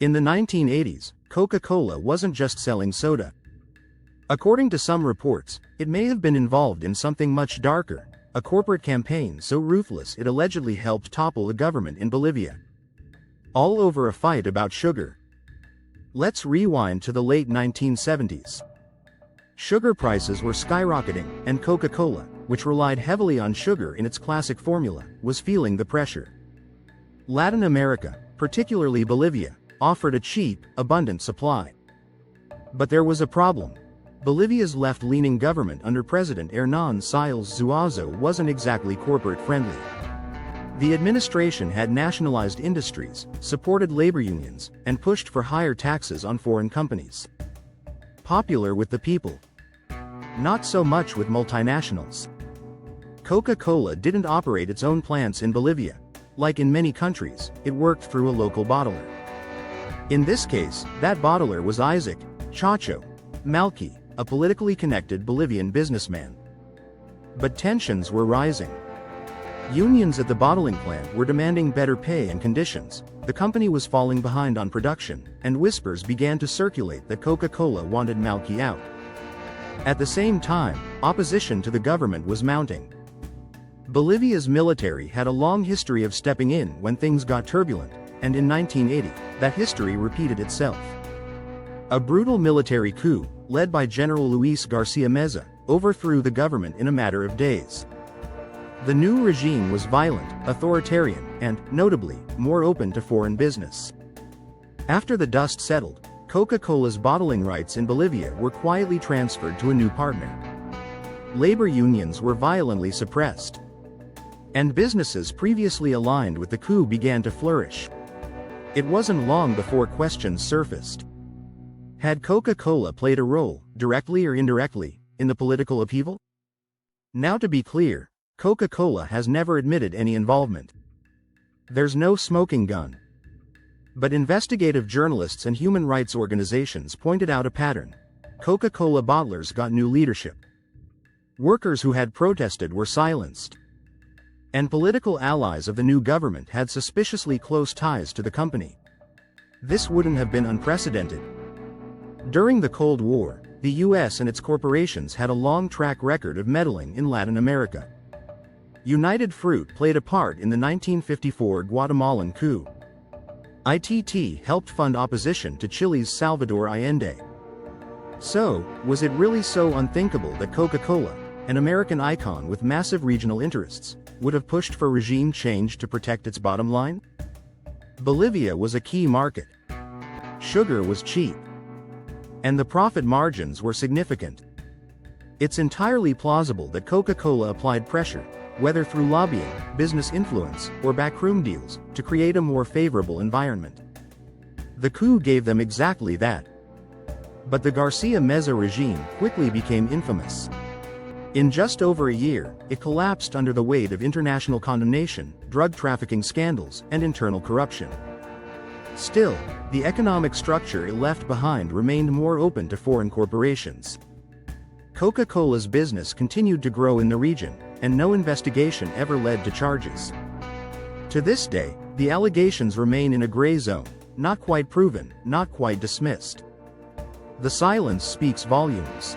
In the 1980s, Coca-Cola wasn't just selling soda. According to some reports, it may have been involved in something much darker, a corporate campaign so ruthless it allegedly helped topple the government in Bolivia. All over a fight about sugar. Let's rewind to the late 1970s. Sugar prices were skyrocketing, and Coca-Cola, which relied heavily on sugar in its classic formula, was feeling the pressure. Latin America, particularly Bolivia, offered a cheap, abundant supply. But there was a problem. Bolivia's left-leaning government under President Hernán Siles Zuazo wasn't exactly corporate-friendly. The administration had nationalized industries, supported labor unions, and pushed for higher taxes on foreign companies. Popular with the people. Not so much with multinationals. Coca-Cola didn't operate its own plants in Bolivia. Like in many countries, it worked through a local bottler. In this case, that bottler was Isaac Chacho Malki, a politically connected Bolivian businessman. But tensions were rising. Unions at the bottling plant were demanding better pay and conditions, the company was falling behind on production, and whispers began to circulate that Coca-Cola wanted Malki out. At the same time, opposition to the government was mounting. Bolivia's military had a long history of stepping in when things got turbulent, and in 1980, that history repeated itself. A brutal military coup, led by General Luis Garcia Meza, overthrew the government in a matter of days. The new regime was violent, authoritarian, and, notably, more open to foreign business. After the dust settled, Coca-Cola's bottling rights in Bolivia were quietly transferred to a new partner. Labor unions were violently suppressed. And businesses previously aligned with the coup began to flourish. It wasn't long before questions surfaced. Had Coca-Cola played a role, directly or indirectly, in the political upheaval? Now to be clear, Coca-Cola has never admitted any involvement. There's no smoking gun. But investigative journalists and human rights organizations pointed out a pattern. Coca-Cola bottlers got new leadership. Workers who had protested were silenced. And political allies of the new government had suspiciously close ties to the company. This wouldn't have been unprecedented. During the Cold War, the US and its corporations had a long track record of meddling in Latin America. United Fruit played a part in the 1954 Guatemalan coup. ITT helped fund opposition to Chile's Salvador Allende. So, was it really so unthinkable that Coca-Cola, an American icon with massive regional interests, would have pushed for regime change to protect its bottom line? Bolivia was a key market. Sugar was cheap. And the profit margins were significant. It's entirely plausible that Coca-Cola applied pressure, whether through lobbying, business influence, or backroom deals, to create a more favorable environment. The coup gave them exactly that. But the Garcia Meza regime quickly became infamous. In just over a year, it collapsed under the weight of international condemnation, drug trafficking scandals, and internal corruption. Still, the economic structure it left behind remained more open to foreign corporations. Coca-Cola's business continued to grow in the region, and no investigation ever led to charges. To this day, the allegations remain in a gray zone, not quite proven, not quite dismissed. The silence speaks volumes.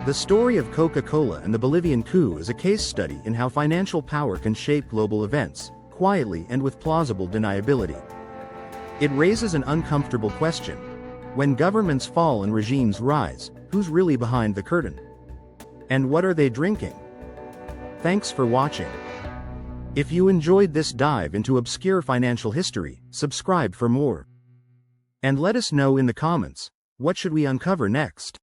The story of Coca-Cola and the Bolivian coup is a case study in how financial power can shape global events, quietly and with plausible deniability. It raises an uncomfortable question. When governments fall and regimes rise, who's really behind the curtain? And what are they drinking? Thanks for watching. If you enjoyed this dive into obscure financial history, subscribe for more. And let us know in the comments, what should we uncover next?